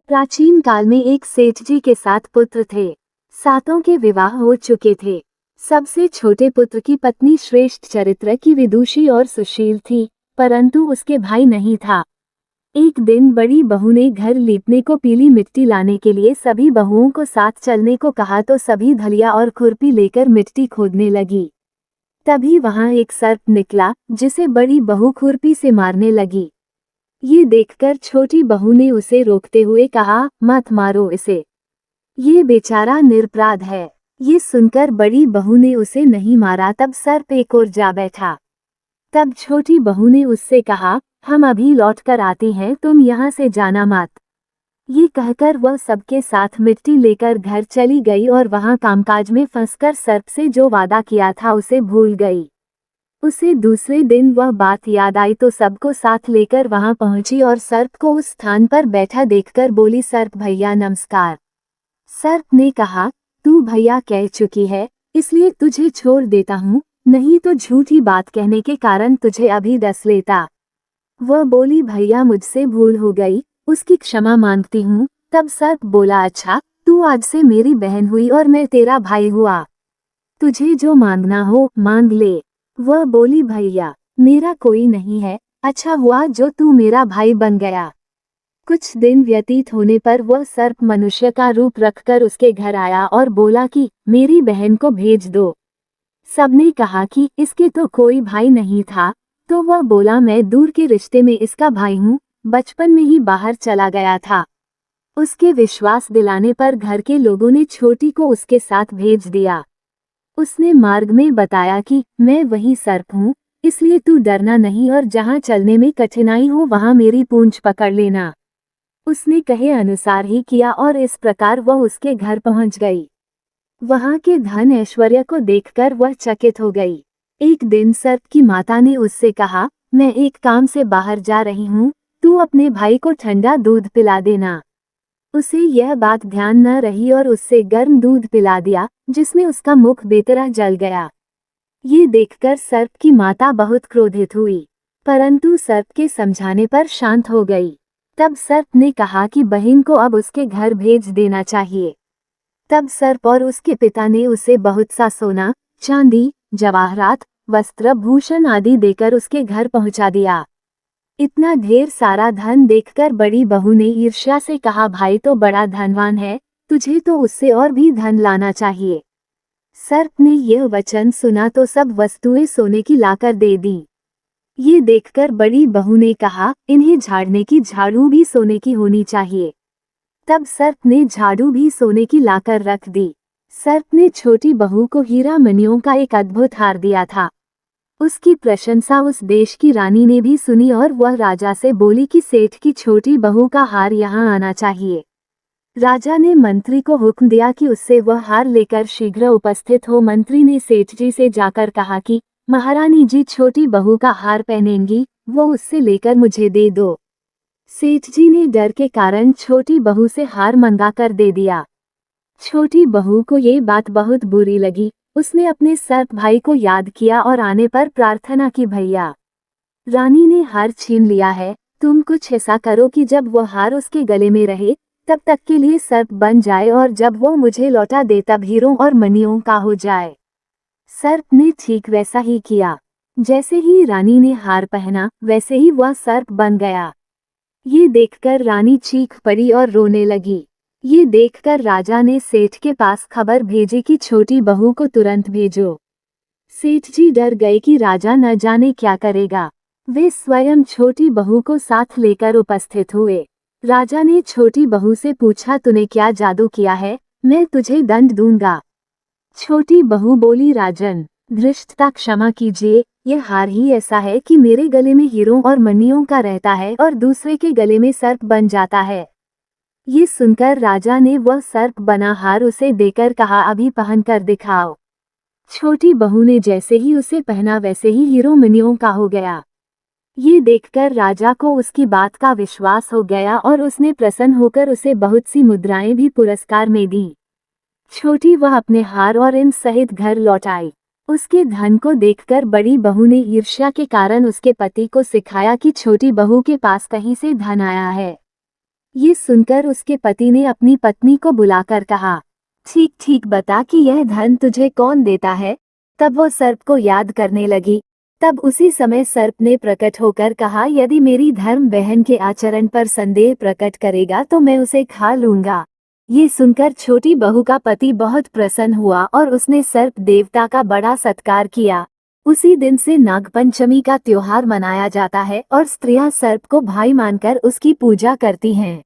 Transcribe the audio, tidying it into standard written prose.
प्राचीन काल में एक सेठ जी के 7 पुत्र थे। सातों के विवाह हो चुके थे। सबसे छोटे पुत्र की पत्नी श्रेष्ठ चरित्र की विदुषी और सुशील थी, परंतु उसके भाई नहीं था। एक दिन बड़ी बहू ने घर लीपने को पीली मिट्टी लाने के लिए सभी बहुओं को साथ चलने को कहा तो सभी धलिया और खुरपी लेकर मिट्टी खोदने लगी। तभी वहां एक सर्प निकला, जिसे बड़ी बहू खुरपी से मारने लगी। ये देखकर छोटी बहू ने उसे रोकते हुए कहा, मत मारो इसे, ये बेचारा निरपराध है। ये सुनकर बड़ी बहू ने उसे नहीं मारा। तब सर्प एक ओर जा बैठा। तब छोटी बहू ने उससे कहा, हम अभी लौट कर आते हैं, तुम यहाँ से जाना मत। ये कहकर वह सबके साथ मिट्टी लेकर घर चली गई और वहाँ कामकाज में फंसकर सर्प से जो वादा किया था उसे भूल गई। उसे दूसरे दिन वह बात याद आई तो सबको साथ लेकर वहां पहुंची और सर्प को उस स्थान पर बैठा देखकर बोली, सर्प भैया नमस्कार। सर्प ने कहा, तू भैया कह चुकी है, इसलिए तुझे छोड़ देता हूँ, नहीं तो झूठी बात कहने के कारण तुझे अभी डस लेता। वह बोली, भैया मुझसे भूल हो गई, उसकी क्षमा मांगती हूँ। तब सर्प बोला, अच्छा, तू आज से मेरी बहन हुई और मैं तेरा भाई हुआ, तुझे जो मांगना हो मांग ले। वह बोली, भैया मेरा कोई नहीं है, अच्छा हुआ जो तू मेरा भाई बन गया। कुछ दिन व्यतीत होने पर वह सर्प मनुष्य का रूप रखकर उसके घर आया और बोला कि मेरी बहन को भेज दो। सबने कहा कि इसके तो कोई भाई नहीं था, तो वह बोला, मैं दूर के रिश्ते में इसका भाई हूँ, बचपन में ही बाहर चला गया था। उसके विश्वास दिलाने पर घर के लोगों ने छोटी को उसके साथ भेज दिया। उसने मार्ग में बताया कि मैं वही सर्प हूँ, इसलिए तू डरना नहीं और जहाँ चलने में कठिनाई हो वहाँ मेरी पूंछ पकड़ लेना। उसने कहे अनुसार ही किया और इस प्रकार वह उसके घर पहुँच गई। वहाँ के धन ऐश्वर्य को देखकर वह चकित हो गई। एक दिन सर्प की माता ने उससे कहा, मैं एक काम से बाहर जा रही हूँ, तू अपने भाई को ठंडा दूध पिला देना। उसे यह बात ध्यान न रही और उससे गर्म दूध पिला दिया, जिसमें उसका मुख बेतरह जल गया। ये देखकर सर्प की माता बहुत क्रोधित हुई, परंतु सर्प के समझाने पर शांत हो गई। तब सर्प ने कहा कि बहन को अब उसके घर भेज देना चाहिए। तब सर्प और उसके पिता ने उसे बहुत सा सोना, चांदी, जवाहरात, वस्त्र, भूषण आदि देकर उसके घर पहुंचा दिया। इतना ढेर सारा धन देखकर बड़ी बहू ने ईर्ष्या से कहा, भाई तो बड़ा धनवान है, तुझे तो उससे और भी धन लाना चाहिए। सर्प ने यह वचन सुना तो सब वस्तुएं सोने की लाकर दे दी। ये देखकर बड़ी बहू ने कहा, इन्हें झाड़ने की झाड़ू भी सोने की होनी चाहिए। तब सर्प ने झाड़ू भी सोने की लाकर रख दी। सर्प ने छोटी बहू को हीरा मणियों का एक अद्भुत हार दिया था। उसकी प्रशंसा उस देश की रानी ने भी सुनी और वह राजा से बोली कि सेठ की छोटी बहू का हार यहाँ आना चाहिए। राजा ने मंत्री को हुक्म दिया कि उससे वह हार लेकर शीघ्र उपस्थित हो। मंत्री ने सेठ जी से जाकर कहा कि महारानी जी छोटी बहू का हार पहनेंगी, वो उससे लेकर मुझे दे दो। सेठ जी ने डर के कारण छोटी बहू से हार मंगा कर दे दिया। छोटी बहू को ये बात बहुत बुरी लगी। उसने अपने सर्प भाई को याद किया और आने पर प्रार्थना की, भैया रानी ने हार छीन लिया है, तुम कुछ ऐसा करो कि जब वो हार उसके गले में रहे तब तक के लिए सर्प बन जाए और जब वो मुझे लौटा दे तब हीरों और मणियों का हो जाए। सर्प ने ठीक वैसा ही किया। जैसे ही रानी ने हार पहना वैसे ही वह सर्प बन गया। ये देखकर रानी चीख पड़ी और रोने लगी। ये देखकर राजा ने सेठ के पास खबर भेजी कि छोटी बहू को तुरंत भेजो। सेठ जी डर गए कि राजा न जाने क्या करेगा। वे स्वयं छोटी बहू को साथ लेकर उपस्थित हुए। राजा ने छोटी बहू से पूछा, तूने क्या जादू किया है, मैं तुझे दंड दूंगा। छोटी बहू बोली, राजन धृष्टता क्षमा कीजिए, यह हार ही ऐसा है कि मेरे गले में हीरों और मणियों का रहता है और दूसरे के गले में सर्प बन जाता है। ये सुनकर राजा ने वह सर्प बना हार उसे देकर कहा, अभी पहन कर दिखाओ। छोटी बहू ने जैसे ही उसे पहना वैसे ही हीरो मणियों का हो गया। ये देखकर राजा को उसकी बात का विश्वास हो गया और उसने प्रसन्न होकर उसे बहुत सी मुद्राएं भी पुरस्कार में दी। छोटी वह अपने हार और इन सहित घर लौट आई। उसके धन को देखकर बड़ी बहू ने ईर्ष्या के कारण उसके पति को सिखाया कि छोटी बहू के पास कहीं से धन आया है। ये सुनकर उसके पति ने अपनी पत्नी को बुलाकर कहा, ठीक ठीक बता कि यह धन तुझे कौन देता है। तब वो सर्प को याद करने लगी। तब उसी समय सर्प ने प्रकट होकर कहा, यदि मेरी धर्म बहन के आचरण पर संदेह प्रकट करेगा तो मैं उसे खा लूंगा। ये सुनकर छोटी बहू का पति बहुत प्रसन्न हुआ और उसने सर्प देवता का बड़ा सत्कार किया। उसी दिन से नागपंचमी का त्योहार मनाया जाता है और स्त्रियां सर्प को भाई मानकर उसकी पूजा करती हैं।